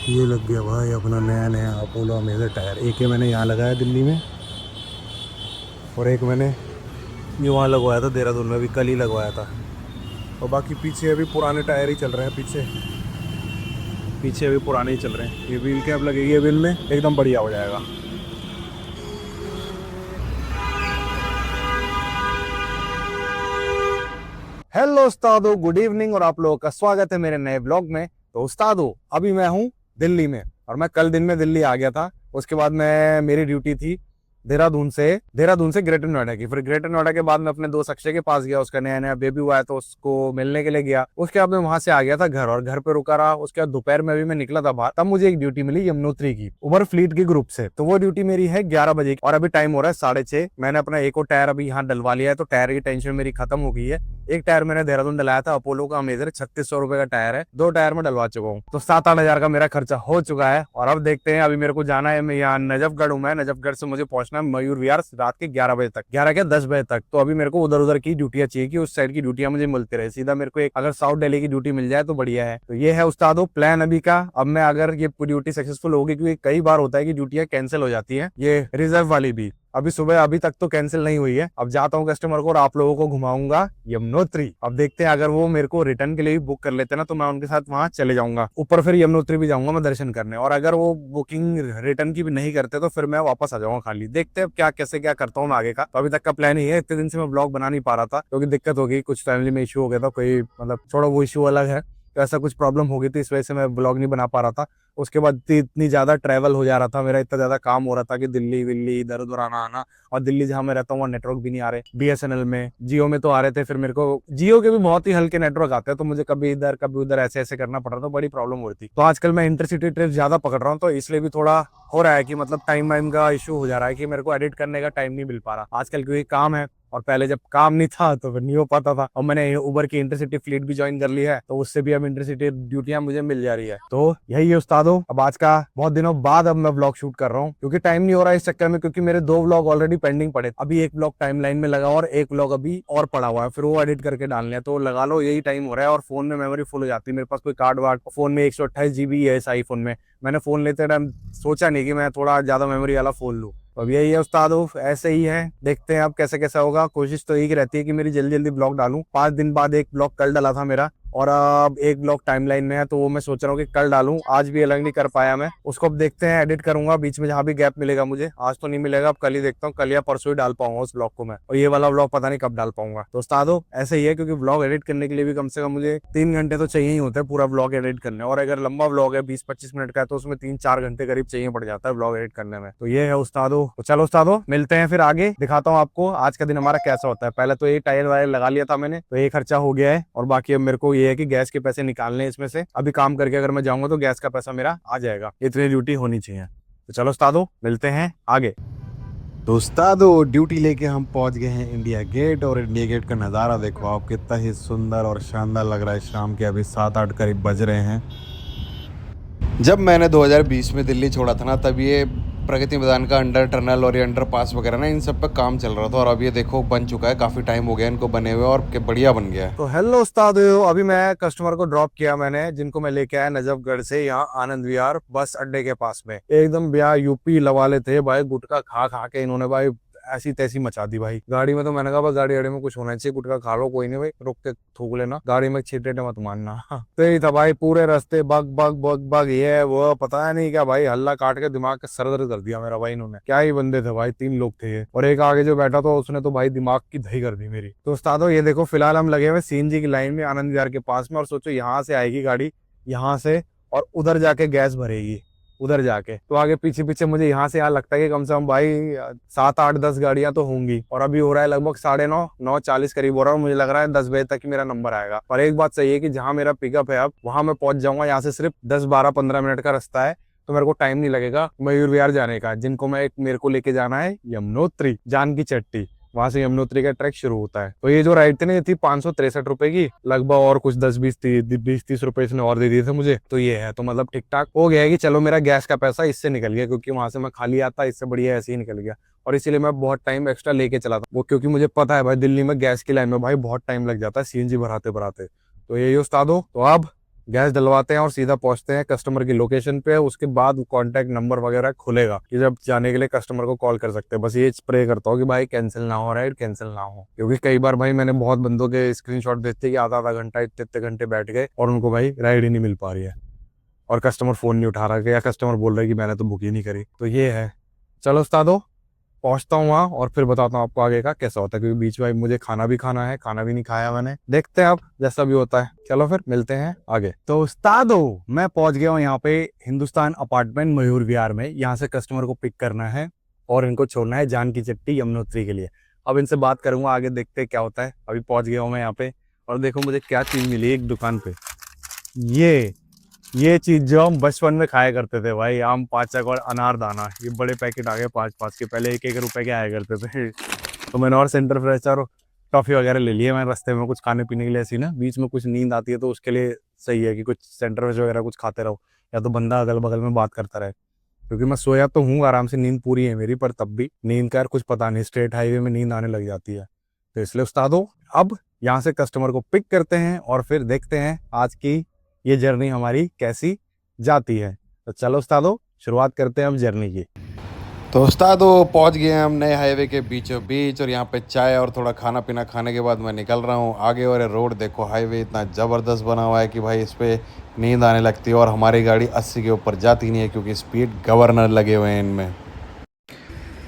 ये लग गया भाई अपना नया नया अपोलो अमेजर टायर। एक ही मैंने यहाँ लगाया दिल्ली में, और एक मैंने ये वहाँ लगवाया था देहरादून में, अभी कल ही लगवाया था। और बाकी पीछे अभी पुराने टायर ही चल रहे हैं। पीछे पीछे अभी पुराने ही चल रहे हैं। ये व्हील कैप लगेगी, ये व्हील में एकदम बढ़िया हो जाएगा। हेलो उस्तादो, गुड इवनिंग, और आप लोगों का स्वागत है मेरे नए ब्लॉग में। तो उस्तादो, अभी मैं हूँ दिल्ली में, और मैं कल दिन में दिल्ली आ गया था। उसके बाद मैं मेरी ड्यूटी थी देहरादून से ग्रेटर नोएडा की। फिर ग्रेटर नोएडा के बाद मैं अपने दोस्त अक्षय के पास गया। उसका नया नया बेबी हुआ है तो उसको मिलने के लिए गया। उसके बाद मैं वहां से आ गया था घर, और घर पे रुका रहा। उसके बाद दोपहर में अभी मैं निकला था बाहर, तब मुझे एक ड्यूटी मिली यमुनोत्री की, उबर फ्लीट की ग्रुप से। तो वो ड्यूटी मेरी है 11 बजे की, और अभी टाइम हो रहा है 6:30। मैंने अपना एक और टायर अभी यहाँ डलवा लिया है, तो टायर की टेंशन मेरी खत्म हो गई है। एक टायर मैंने देहरादून डलाया था, अपोलो का अमेजर, 3600 रुपए का टायर है। 2 टायर में डलवा चुका हूँ, तो 7-8 हजार का मेरा खर्चा हो चुका है। और अब देखते हैं, अभी मेरे को जाना है। मैं यहाँ नजफगढ़ हूँ, मैं नजफगढ़ से मुझे पहुंचना है मयूर विहार रात के 11 बजे तक, 11 क्या 10 बजे तक। तो अभी मेरे को उधर उधर की ड्यूटियां चाहिए कि उस साइड की ड्यूटियां मुझे मिलती रहे। सीधा मेरे को एक अगर साउथ दिल्ली की ड्यूटी मिल जाए तो बढ़िया है। तो ये है उस्तादो प्लान अभी का। अब मैं अगर ये ड्यूटी सक्सेसफुल होगी, क्योंकि कई बार होता है कि ड्यूटियां कैंसिल हो जाती है, ये रिजर्व वाली भी। अभी सुबह अभी तक तो कैंसिल नहीं हुई है। अब जाता हूँ कस्टमर को, और आप लोगों को घुमाऊंगा यमुनोत्री। अब देखते हैं, अगर वो मेरे को रिटर्न के लिए भी बुक कर लेते हैं ना, तो मैं उनके साथ वहां चले जाऊंगा ऊपर। फिर यमुनोत्री भी जाऊंगा मैं दर्शन करने। और अगर वो बुकिंग रिटर्न की भी नहीं करते तो फिर मैं वापस आ जाऊंगा खाली। देखते हैं क्या कैसे क्या करता हूँ मैं आगे का। तो अभी तक का प्लान ही है। इतने दिन से मैं ब्लॉग बना नहीं पा रहा था, क्योंकि दिक्कत हो गई, कुछ फैमिली में इशू हो गया था कोई, मतलब थोड़ा वो इशू अलग है। तो ऐसा कुछ प्रॉब्लम हो गई थी, इस वजह से मैं ब्लॉग नहीं बना पा रहा था। उसके बाद इतनी ज्यादा ट्रैवल हो जा रहा था मेरा, इतना ज्यादा काम हो रहा था कि दिल्ली विल्ली इधर उधर आना आना। और दिल्ली जहां मैं रहता हूँ वहाँ नेटवर्क भी नहीं आ रहे। बीएसएनएल में, जियो में तो आ रहे थे। फिर मेरे को जियो के भी बहुत ही हल्के नेटवर्क आते हैं, तो मुझे कभी इधर कभी उधर ऐसे ऐसे करना पड़ रहा था, बड़ी प्रॉब्लम हो रही थी। तो आजकल मैं इंटरसिटी ट्रिप ज्यादा पकड़ रहा हूँ, तो इसलिए भी थोड़ा हो रहा है कि मतलब टाइम वाइम का इशू हो जा रहा है, कि मेरे को एडिट करने का टाइम नहीं मिल पा रहा आजकल, क्योंकि काम है। और पहले जब काम नहीं था तो फिर नहीं हो पाता था। और मैंने उबर की इंटरसिटी फ्लीट भी ज्वाइन कर ली है, तो उससे भी अब इंटरसिटी ड्यूटियां मुझे मिल जा रही है। तो यही है उस्तादो। अब आज का बहुत दिनों बाद अब मैं ब्लॉग शूट कर रहा हूँ, क्योंकि टाइम नहीं हो रहा है इस चक्कर में, क्योंकि मेरे 2 ब्लॉग ऑलरेडी पेंडिंग पड़े। अभी एक ब्लॉग टाइमलाइन में लगा, और एक ब्लॉग अभी और पड़ा हुआ है, फिर वो एडिट करके डालने हैं। तो लगा लो यही टाइम हो रहा है। और फोन में मेमोरी फुल हो जाती है, मेरे पास कोई कार्ड वार्ड, फोन में 128 GB है इस आईफोन में। मैंने फोन लेते टाइम सोचा नहीं कि मैं थोड़ा ज्यादा मेमोरी वाला फोन लूँ। तो अब यही है उस्तादो, ऐसे ही है। देखते हैं अब कैसे कैसा होगा। कोशिश तो यही रहती है कि मेरी जल्दी जल्दी ब्लॉग डालूं। 5 दिन बाद एक ब्लॉग कल डाला था मेरा, और अब एक ब्लॉग टाइमलाइन में है, तो वो मैं सोच रहा हूँ कि कल डालूं। आज भी अलग नहीं कर पाया मैं उसको। अब देखते हैं, एडिट करूंगा बीच में जहां भी गैप मिलेगा मुझे। आज तो नहीं मिलेगा, अब कल ही देखता हूँ, कल या परसों ही डाल पाऊंगा उस ब्लॉग को मैं। और ये वाला ब्लॉग पता नहीं कब डाल पाऊंगा। तो उस्तादो ऐसे ही है, क्योंकि ब्लॉग एडिट करने के लिए भी कम से कम मुझे 3 घंटे तो चाहिए ही होते हैं पूरा ब्लॉग एडिट करने। और अगर लंबा ब्लॉग है 20-25 मिनट का है, तो उसमें 3-4 घंटे करीब चाहिए पड़ जाता है ब्लॉग एडिट करने में। तो ये है उस्तादो। तो चलो उस्तादो, मिलते हैं फिर आगे, दिखाता हूँ आपको आज का दिन हमारा कैसा होता है। पहले तो एक टायर वायर लगा लिया था मैंने, तो ये खर्चा हो गया है। और बाकी अब मेरे को ये है कि गैस के पैसे निकालने इसमें से। अभी काम करके अगर मैं जाऊंगा तो गैस का पैसा मेरा आ जाएगा। इतनी ड्यूटी होनी चाहिए। तो चलो उस्तादो, मिलते हैं आगे। तो उस्तादो, ड्यूटी लेके हम पहुंच गए हैं इंडिया गेट। और इंडिया गेट का नज़ारा देखो आप, कितना ही सुंदर और शानदार लग रहा है। शाम के अभी 7-8 करीब बज रहे हैं। जब मैंने 2020 में दिल्ली छोड़ा था ना, तब ये प्रगति मैदान का अंडर टनल और ये अंडर पास वगैरह ना, इन सब पे काम चल रहा था। और अब ये देखो बन चुका है, काफी टाइम हो गया इनको बने हुए, और बढ़िया बन गया है। तो हेलो उस्ताद, अभी मैं कस्टमर को ड्रॉप किया मैंने, जिनको मैं लेके आया नजफगढ़ से यहाँ आनंद विहार बस अड्डे के पास में। एकदम ब्याह यूपी लवाले थे भाई, गुटखा खा खा के इन्होंने भाई ऐसी तैसी मचा दी भाई गाड़ी में। तो मैंने कहा बस गाड़ी अड़े में कुछ होना चाहिए, गुटखा खा लो कोई नहीं भाई, रुक के थूक लेना, गाड़ी में छीटे मत मारना। तो यही था भाई, पूरे रास्ते बग बग बग बग, ये वो पता नहीं क्या भाई, हल्ला काट के दिमाग का सर दर्द कर दिया मेरा भाई इन्होंने। क्या ही बंदे थे भाई, 3 लोग थे ये, और एक आगे जो बैठा था उसने तो भाई दिमाग की दही कर दी मेरी। तो उस्तादो ये देखो, फिलहाल हम लगे हुए सीएनजी की लाइन में आनंद विहार के पास में। और सोचो यहाँ से आएगी गाड़ी, यहाँ से, और उधर जाके गैस भरेगी उधर जाके। तो आगे पीछे पीछे मुझे यहाँ से यहाँ लगता है कि कम से कम भाई 7-8-10 गाड़ियां तो होंगी। और अभी हो रहा है लगभग 9:30, 9:40 करीब हो रहा है, और मुझे लग रहा है 10 बजे तक ही मेरा नंबर आएगा। और एक बात सही है कि जहां मेरा पिकअप है अब, वहां मैं पहुंच जाऊंगा। यहाँ से सिर्फ 10-12-15 मिनट का रास्ता है, तो मेरे को टाइम नहीं लगेगा मयूर विहार जाने का। जिनको मैं मेरे को लेके जाना है यमुनोत्री, जानकी चट्टी, वहां से यमुनोत्री का ट्रैक शुरू होता है। तो ये जो राइड थी ना, ये थी 563 रुपए की लगभग, और कुछ 10-20-30 रुपए इसने और दे दिए थे मुझे। तो ये है, तो मतलब ठीक ठाक हो गया है कि चलो मेरा गैस का पैसा इससे निकल गया, क्योंकि वहां से मैं खाली आता, इससे बढ़िया ऐसे ही निकल गया। और इसीलिए मैं बहुत टाइम एक्स्ट्रा लेके चला था वो, क्योंकि मुझे पता है भाई दिल्ली में गैस की लाइन में भाई बहुत टाइम लग जाता है सीएनजी भराते भराते। तो यही उस्तादो, तो अब गैस डलवाते हैं और सीधा पहुंचते हैं कस्टमर की लोकेशन पे। उसके बाद कॉन्टैक्ट नंबर वगैरह खुलेगा कि जब जाने के लिए कस्टमर को कॉल कर सकते हैं। बस ये स्प्रे करता हूँ कि भाई कैंसिल ना हो, राइड कैंसिल ना हो, क्योंकि कई बार भाई मैंने बहुत बंदों के स्क्रीनशॉट देखते कि आधा आधा घंटा इतने इतने घंटे बैठ गए और उनको भाई राइड ही नहीं मिल पा रही है, और कस्टमर फोन नहीं उठा रहा है, या कस्टमर बोल रहा है कि मैंने तो बुक ही नहीं करी। तो ये है। चलो उस्तादो, पहुंचता हूँ वहाँ और फिर बताता हूँ आपको आगे का कैसा होता है, क्योंकि बीच में मुझे खाना भी खाना है, खाना भी नहीं खाया मैंने। देखते हैं अब जैसा भी होता है। चलो फिर मिलते हैं आगे। तो उस्तादो, मैं पहुंच गया हूँ यहाँ पे हिंदुस्तान अपार्टमेंट मयूर विहार में। यहाँ से कस्टमर को पिक करना है और इनको छोड़ना है जान की चट्टी यमुनोत्री के लिए। अब इनसे बात करूंगा, आगे देखते हैं क्या होता है। अभी पहुंच गया हूँ मैं यहाँ पे, और देखो मुझे क्या चीज मिली एक दुकान पे। ये चीज जो हम बचपन में खाया करते थे भाई, आम पाचक और अनारदाना। ये बड़े पैकेट आ गए 5-5 के, पहले 1-1 रुपए के आया करते थे। तो मैंने और सेंटर फ्रेश और टॉफी वगैरह ले लिए मैं रास्ते में, कुछ खाने पीने के लिए। ऐसी ना बीच में कुछ नींद आती है तो उसके लिए सही है कि कुछ सेंटर फ्रेश वगैरह कुछ खाते रहो, या तो बंदा अगल बगल में बात करता रहे। क्योंकि मैं सोया तो हूँ आराम से, नींद पूरी है मेरी, पर तब भी नींद का यार कुछ पता नहीं, स्ट्रेट हाईवे में नींद आने लग जाती है। तो इसलिए उस्तादो, अब यहाँ से कस्टमर को पिक करते हैं और फिर देखते हैं आज की ये जर्नी हमारी कैसी जाती है। तो चलो उस्तादो, शुरुआत करते हैं अब जर्नी की। तो उस्तादो, पहुंच गए हैं हम नए हाईवे के बीचों बीच, और यहाँ पे चाय और थोड़ा खाना पीना खाने के बाद मैं निकल रहा हूँ आगे। और ये रोड देखो, हाईवे इतना ज़बरदस्त बना हुआ है कि भाई इस पे नींद आने लगती है। और हमारी गाड़ी 80 के ऊपर जाती नहीं है क्योंकि स्पीड गवर्नर लगे हुए हैं इनमें।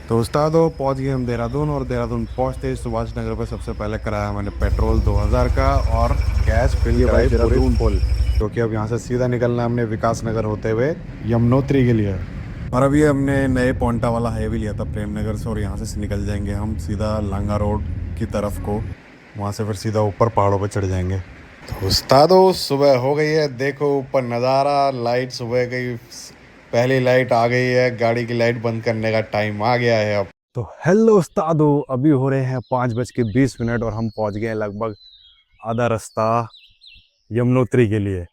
तो उस्तादो, पहुंच गए हम देहरादून, और देहरादून पहुंचते ही सुभाष नगर पे सबसे पहले कराया मैंने पेट्रोल 2000 का, और गैस फिल कराई पूरी फुल, क्योंकि अब यहाँ से सीधा निकलना है हमने विकास नगर होते हुए यमुनोत्री के लिए। और अभी हमने नए पोंटा वाला हाईवे लिया था प्रेम नगर से, और यहाँ से निकल जाएंगे हम सीधा लांगा रोड की तरफ को। वहाँ से फिर सीधा ऊपर पहाड़ों पर चढ़ जाएंगे। तो उस्तादो, सुबह हो गई है, देखो ऊपर नज़ारा, लाइट सुबह गई, पहली लाइट आ गई है, गाड़ी की लाइट बंद करने का टाइम आ गया है अब। तो हेलो उस्तादो, अभी हो रहे हैं 5:20 और हम पहुंच गए हैं लगभग आधा रास्ता यमुनोत्री के लिए।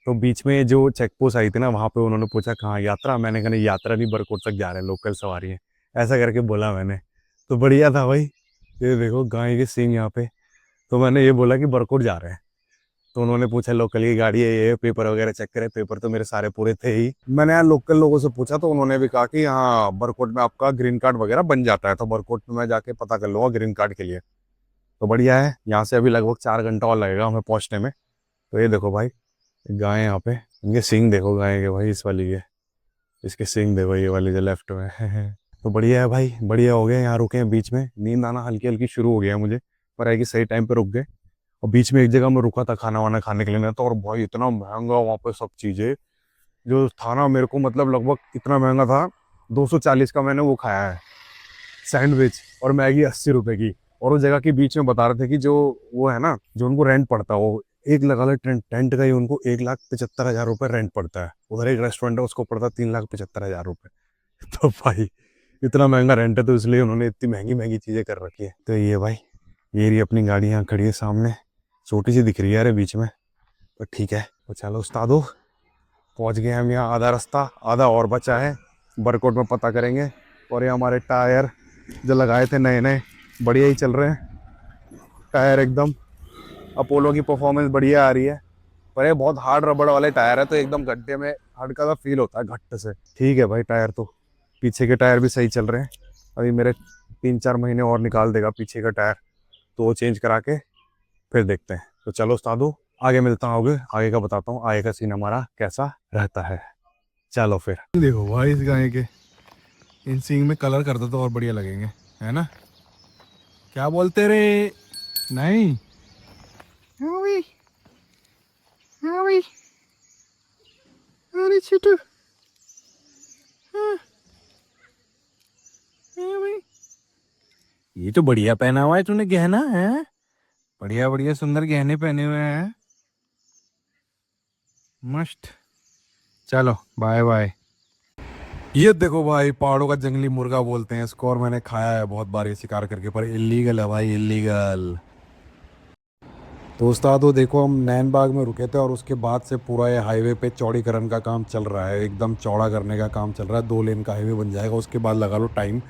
तो बीच में जो चेक पोस्ट आई थी ना, वहाँ पे उन्होंने पूछा कहाँ यात्रा, मैंने कहा नहीं यात्रा नहीं, बरकोट तक जा रहे हैं, लोकल सवारी है, ऐसा करके बोला मैंने। तो बढ़िया था भाई, ये देखो गाय के सींग यहाँ पे। तो मैंने ये बोला कि बरकोट जा रहे हैं। तो उन्होंने पूछा लोकल की गाड़ी है ये, पेपर वगैरह चेक करे। पेपर तो मेरे सारे पूरे थे ही। मैंने यहाँ लोकल लोगों से पूछा तो उन्होंने भी कहा कि हाँ बरकोट में आपका ग्रीन कार्ड वगैरह बन जाता है। तो बरकोट में मैं जाके पता कर लूँगा ग्रीन कार्ड के लिए। तो बढ़िया है, यहाँ से अभी लगभग 4 घंटा और लगेगा हमें पहुँचने में। तो ये देखो भाई गाय यहाँ पे, इनके सींग देखो गाय के भाई, इस वाली के, इसके सींग देखो, ये वाली जो लेफ्ट में है। तो बढ़िया है भाई, बढ़िया हो गया। यहाँ रुके हैं बीच में, नींद आना हल्की हल्की शुरू हो गया है मुझे, पर है कि सही टाइम पे रुक गए। और बीच में एक जगह मैं रुका था खाना वाना खाने के लिए ना, तो और भाई इतना महंगा वहाँ पे सब चीजें जो था ना, मेरे को मतलब लगभग कितना महंगा था, 240 का मैंने वो खाया है सैंडविच, और मैगी 80 रुपए की। और उस जगह के बीच में बता रहे थे कि जो वो है ना, जो उनको रेंट पड़ता है, वो एक लगा लो टेंट, टेंट का ही उनको 1,75,000 रुपये रेंट पड़ता है। उधर एक रेस्टोरेंट है, उसको पड़ता है 3,75,000 रुपये। तो भाई इतना महंगा रेंट है, तो इसलिए उन्होंने इतनी महंगी महंगी चीजें कर रखी है। तो ये भाई, ये रही अपनी गाड़ी यहाँ खड़ी है सामने, छोटी सी दिख रही है यार बीच में, पर ठीक है। तो चलो उस्तादो, पहुंच गए हम यहाँ, आधा रास्ता आधा और बचा है, बरकोट में पता करेंगे। और ये हमारे टायर जो लगाए थे नए नए, बढ़िया ही चल रहे हैं टायर एकदम। अपोलो की परफॉर्मेंस बढ़िया आ रही है, पर ये बहुत हार्ड रबड़ वाले टायर है, तो एकदम गड्ढे में हड़का सा फील होता है घट्ट से। ठीक है भाई, टायर तो पीछे के टायर भी सही चल रहे हैं। अभी मेरे 3-4 महीने और निकाल देगा पीछे का टायर, तो वो चेंज करा के फिर देखते हैं। तो चलो उस्तादो, आगे मिलता हूँ, आगे का बताता हूँ आगे का सीन हमारा कैसा रहता है। चलो फिर। देखो भाई इस गाय के इन सींग में कलर कर दो तो और बढ़िया लगेंगे, है ना? क्या बोलते रे? नहीं, हाँ भाई, हाँ भाई, अरे छोटू, हाँ, हाँ भाई, ये तो बढ़िया पहना हुआ है तूने गहना, है बढ़िया बढ़िया सुंदर गहने पहने हुए हैं, मस्त। चलो बाय बाय। ये देखो भाई, पहाड़ों का जंगली मुर्गा बोलते हैं इसको, और मैंने खाया है बहुत बार ये शिकार करके, पर इलीगल है भाई, इलीगल। तो उस्ताद वो देखो, हम नैन बाग में रुके थे, और उसके बाद से पूरा ये हाईवे पे चौड़ीकरण का काम चल रहा है, एकदम चौड़ा करने का काम चल रहा है। 2 लेन का हाईवे बन जाएगा, उसके बाद लगा लो टाइम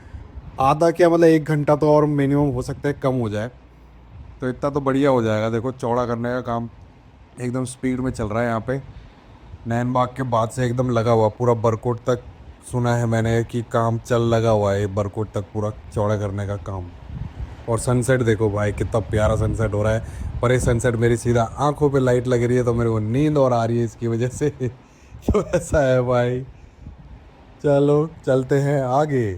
आधा क्या मतलब 1 घंटा तो और मिनिमम हो सकता है कम हो जाए। तो इतना तो बढ़िया हो जाएगा। देखो चौड़ा करने का काम एकदम स्पीड में चल रहा है यहाँ पे। नैन बाग के बाद से एकदम लगा हुआ पूरा बरकोट तक। सुना है मैंने कि काम चल लगा हुआ है बरकोट तक पूरा चौड़ा करने का काम। और सनसेट देखो भाई कितना प्यारा सनसेट हो रहा है। पर ये सनसेट मेरी सीधा आंखों पे लाइट लग रही है तो मेरे को नींद और आ रही है इसकी वजह से। तो ऐसा है भाई। चलो चलते हैं आगे।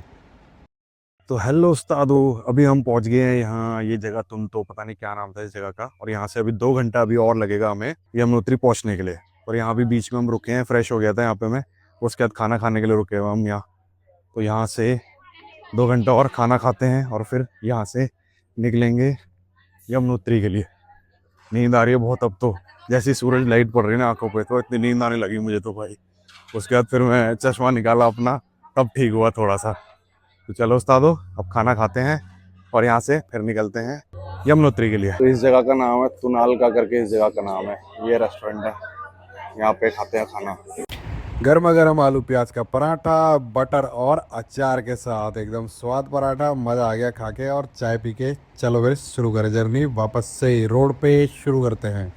तो हेलो उस्तादो, अभी हम पहुंच गए हैं यहाँ। ये जगह तुम तो पता नहीं क्या नाम था इस जगह का, और यहाँ से अभी 2 घंटा अभी और लगेगा हमें यमुनोत्री पहुंचने के लिए। और यहाँ भी बीच में हम रुके हैं, फ्रेश हो गया था यहाँ पे मैं। उसके बाद खाना खाने के लिए रुके हुए हम यहाँ। तो यहाँ से 2 घंटा और खाना खाते हैं और फिर यहाँ से निकलेंगे यमुनोत्री के लिए। नींद आ रही है बहुत अब तो। जैसी सूरज लाइट पड़ रही है ना आंखों पे तो इतनी नींद आने लगी मुझे तो भाई। उसके बाद फिर मैं चश्मा निकाला अपना, तब ठीक हुआ थोड़ा सा। तो चलो उस्तादो, अब खाना खाते हैं और यहाँ से फिर निकलते हैं यमुनोत्री के लिए। तो इस जगह का नाम है तुनाल का करके, इस जगह का नाम है। ये रेस्टोरेंट है, यहाँ पे खाते हैं खाना। गर्मा गर्म आलू प्याज का पराठा बटर और अचार के साथ, एकदम स्वाद पराठा। मज़ा आ गया खा के और चाय पी के। चलो फिर शुरू करें जर्नी, वापस से रोड पे शुरू करते हैं।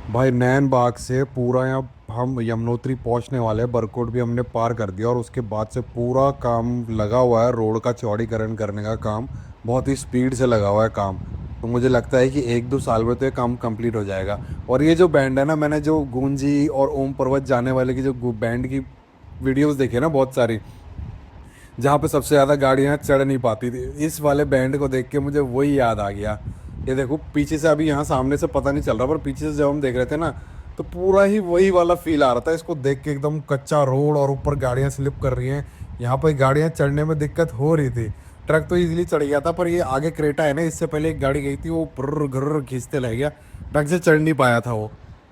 भाई नैन बाग से पूरा यहाँ हम यमुनोत्री पहुँचने वाले हैं। बरकोट भी हमने पार कर दिया और उसके बाद से पूरा काम लगा हुआ है, रोड का चौड़ीकरण करने का काम। बहुत ही स्पीड से लगा हुआ है काम। तो मुझे लगता है कि 1-2 साल में तो ये काम कंप्लीट हो जाएगा। और ये जो बैंड है ना, मैंने जो गूंजी और ओम पर्वत जाने वाले की जो बैंड की वीडियोस देखी है ना बहुत सारी, जहाँ पे सबसे ज़्यादा गाड़ियाँ चढ़ नहीं पाती थी, इस वाले बैंड को देख के मुझे वही याद आ गया। ये देखो पीछे से, अभी यहाँ सामने से पता नहीं चल रहा पर पीछे से जब हम देख रहे थे ना तो पूरा ही वही वाला फील आ रहा था इसको देख के। एकदम कच्चा रोड और ऊपर गाड़ियाँ स्लिप कर रही हैं। यहाँ पर गाड़ियाँ चढ़ने में दिक्कत हो रही थी। ट्रक तो इजीली चढ़ गया था, पर ये आगे क्रेटा है ना, इससे पहले एक गाड़ी गई थी वो पुर्र घुर्र खींचते रह गया, ट्रक से चढ़ नहीं पाया था वो।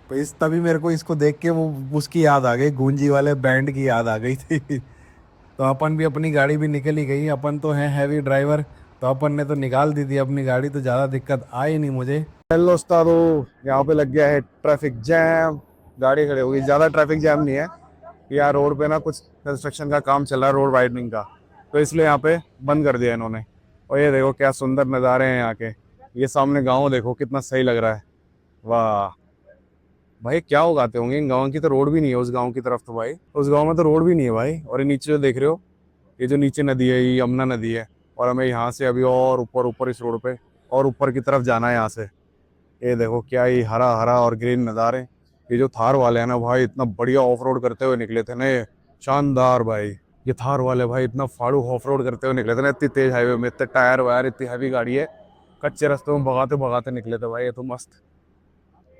तो इस तभी मेरे को इसको देख के वो उसकी याद आ गई, गूंजी वाले बैंड की याद आ गई थी। तो अपन भी, अपनी गाड़ी भी निकल ही गई। अपन तो हैं हैवी ड्राइवर, तो अपन ने तो निकाल दी थी अपनी गाड़ी, तो ज़्यादा दिक्कत आई नहीं मुझे। हेलो उस्तादो, यहाँ पे लग गया है ट्रैफिक जैम। गाड़ी खड़ी हो गई, ज़्यादा ट्रैफिक जैम नहीं है। यहाँ रोड पे ना कुछ कंस्ट्रक्शन का काम चल रहा है, रोड वाइडनिंग का, तो इसलिए यहाँ पे बंद कर दिया इन्होंने। और ये देखो क्या सुंदर नज़ारे हैं यहाँ के। ये सामने गाँव देखो कितना सही लग रहा है। वाह भाई, क्या उगाते होंगे इन गाँव की। तो रोड भी नहीं है उस गाँव की तरफ, तो भाई उस गाँव में तो रोड भी नहीं है भाई। और ये नीचे जो देख रहे हो, ये जो नीचे नदी है ये यमुना नदी है। और हमें यहाँ से अभी और ऊपर ऊपर इस रोड पे और ऊपर की तरफ जाना है यहाँ से। ये देखो क्या ही हरा हरा और ग्रीन नज़ारे। ये जो थार वाले हैं ना भाई, इतना बढ़िया ऑफ रोड करते हुए निकले थे ना ये। शानदार भाई। ये थार वाले भाई इतना फाड़ू ऑफ रोड करते हुए निकले थे ना, इतनी तेज हाईवे में, इतने टायर वायर, इतनी हैवी गाड़ी है। कच्चे रास्तों में भगाते भगाते निकले थे भाई ये तो मस्त।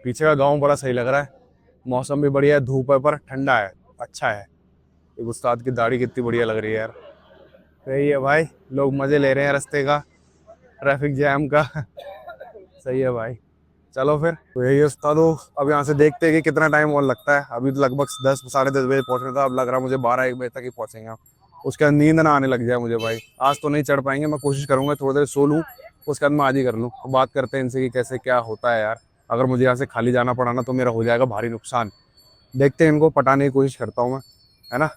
पीछे का गाँव बड़ा सही लग रहा है। मौसम भी बढ़िया है, धूप है पर ठंडा है, अच्छा है। एक उस्ताद की दाढ़ी कितनी बढ़िया लग रही है यार। सही है भाई, लोग मजे ले रहे हैं रास्ते का, ट्रैफिक जैम का। सही है भाई। चलो फिर, तो यही है उस्तादो। अब यहाँ से देखते हैं कि कितना टाइम और लगता है। अभी तो लगभग 10 साढ़े 10 बजे पहुंचना था, अब लग रहा है मुझे 12-1 बजे तक ही पहुंचेंगे हम। उसके बाद नींद ना आने लग जाए मुझे भाई। आज तो नहीं चढ़ पाएंगे, मैं कोशिश करूंगा थोड़ी देर सो लूँ, उसके बाद मैं आज ही कर लूँ। बात करते हैं इनसे कि कैसे क्या होता है यार। अगर मुझे यहाँ से खाली जाना पड़ा ना तो मेरा हो जाएगा भारी नुकसान। देखते हैं, इनको पटाने की कोशिश करता हूँ मैं, है ना।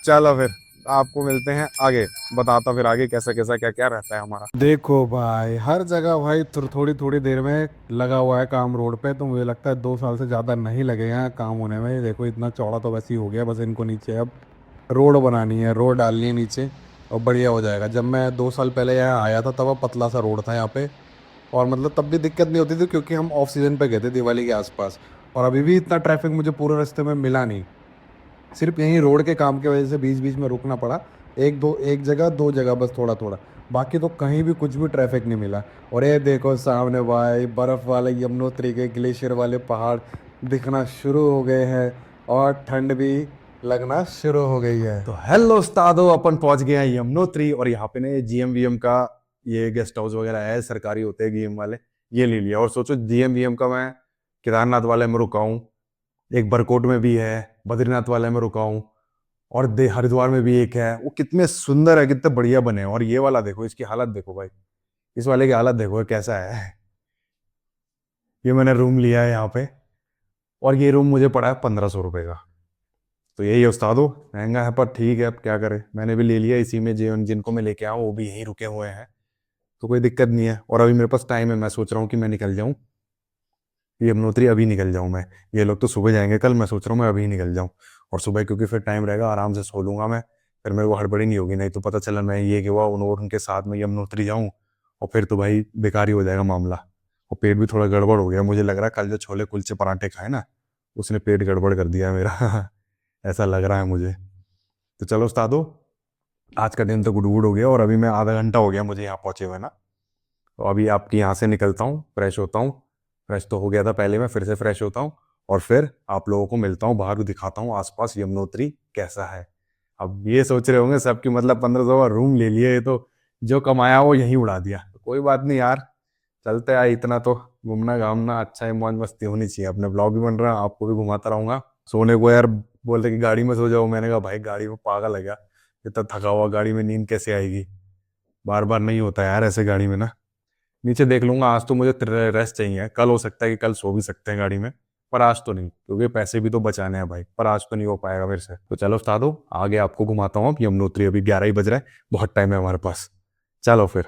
चलो फिर आपको मिलते हैं आगे, बताता फिर आगे कैसा कैसा क्या क्या रहता है हमारा। देखो भाई हर जगह भाई थोड़ी थोड़ी देर में लगा हुआ है काम रोड पे। तो मुझे लगता है 2 साल से ज़्यादा नहीं लगे यहाँ काम होने में। देखो इतना चौड़ा तो वैसे ही हो गया, बस इनको नीचे अब रोड बनानी है, रोड डालनी है नीचे और बढ़िया हो जाएगा। जब मैं 2 साल पहले यहाँ आया था तब पतला सा रोड था यहाँ पे, और मतलब तब भी दिक्कत नहीं होती थी क्योंकि हम ऑफ सीजन पे गए थे दिवाली के आसपास। और अभी भी इतना ट्रैफिक मुझे पूरे रास्ते में मिला नहीं। सिर्फ यहीं रोड के काम की वजह से बीच बीच में रुकना पड़ा, एक जगह 2 जगह बस थोड़ा थोड़ा। बाकी तो कहीं भी कुछ भी ट्रैफिक नहीं मिला। और ये देखो सामने भाई बर्फ़ वाले यमुनोत्री के ग्लेशियर वाले पहाड़ दिखना शुरू हो गए हैं और ठंड भी लगना शुरू हो गई है। तो हेलो उस्तादो, अपन पहुंच गए हैं यमुनोत्री। और यहाँ पे ना ये जीएमवीएम का ये गेस्ट हाउस वगैरह है, सरकारी होते हैं जीएम वाले, ये ले लिया। और सोचो जीएमवीएम का मैं केदारनाथ वाले में रुका हूँ, एक बरकोट में भी है, बद्रीनाथ वाले में रुका हूँ, और हरिद्वार में भी एक है। वो कितने सुंदर है, कितने बढ़िया बने हैं। और ये वाला देखो, इसकी हालत देखो भाई, इस वाले की हालत देखो कैसा है। ये मैंने रूम लिया है यहाँ पे, और ये रूम मुझे पड़ा है 1500 रुपये का। तो यही है उस्तादो, महंगा है पर ठीक है, अब क्या करें। मैंने भी ले लिया इसी में, जिनको मैं लेके आऊँ वो भी यहीं रुके हुए हैं। तो कोई दिक्कत नहीं है। और अभी मेरे पास टाइम है, मैं सोच रहा हूँ कि मैं निकल जाऊँ यमुनोत्री, अभी निकल जाऊँ मैं। ये लोग तो सुबह जाएंगे कल, मैं सोच रहा हूँ मैं अभी निकल जाऊँ। और सुबह क्योंकि फिर टाइम रहेगा, आराम से सो लूंगा मैं, फिर मेरे को हड़बड़ी नहीं होगी। नहीं तो पता चला मैं ये कि हुआ और उनके साथ में यमुनोत्री जाऊँ, और फिर तो भाई बेकार ही हो जाएगा मामला। और पेट भी थोड़ा गड़बड़ हो गया, मुझे लग रहा है कल जो छोले कुलचे पराठे खाए ना, उसने पेट गड़बड़ कर दिया मेरा ऐसा लग रहा है मुझे। तो चलो उस्तादो, आज का दिन तो गुड गुड हो गया, और अभी मैं आधा घंटा हो गया मुझे यहाँ पहुंचे हुए ना। तो अभी आपकी यहाँ से निकलता हूँ, फ्रेश होता हूँ। फ्रेश तो हो गया था पहले, मैं फिर से फ्रेश होता हूँ, और फिर आप लोगों को मिलता हूँ, बाहर को दिखाता हूँ आसपास यमुनोत्री कैसा है। अब ये सोच रहे होंगे सब कि मतलब 1500 का रूम ले लिया, ये तो जो कमाया वो यहीं उड़ा दिया। तो कोई बात नहीं यार, चलते यार, इतना तो घूमना घामना अच्छा है, मौज मस्ती होनी चाहिए। अपने ब्लॉग भी बन रहा है, आपको भी घुमाता रहूंगा। सोने को यार बोलते कि गाड़ी में सो जाओ, मैंने कहा भाई गाड़ी में पागल है क्या, इतना थका हुआ गाड़ी में नींद कैसे आएगी। बार बार नहीं होता यार ऐसे गाड़ी में ना। नीचे देख लूंगा, आज तो मुझे रेस्ट चाहिए। कल हो सकता है कि कल सो भी सकते हैं गाड़ी में, पर आज तो नहीं, क्योंकि पैसे भी तो बचाने हैं भाई। पर आज तो नहीं हो पाएगा मेरे से। तो चलो उस्ताद हो, आगे आपको घुमाता हूँ अब यमुनोत्री। अभी 11 ही बज रहा है, बहुत टाइम है हमारे पास। चलो फिर।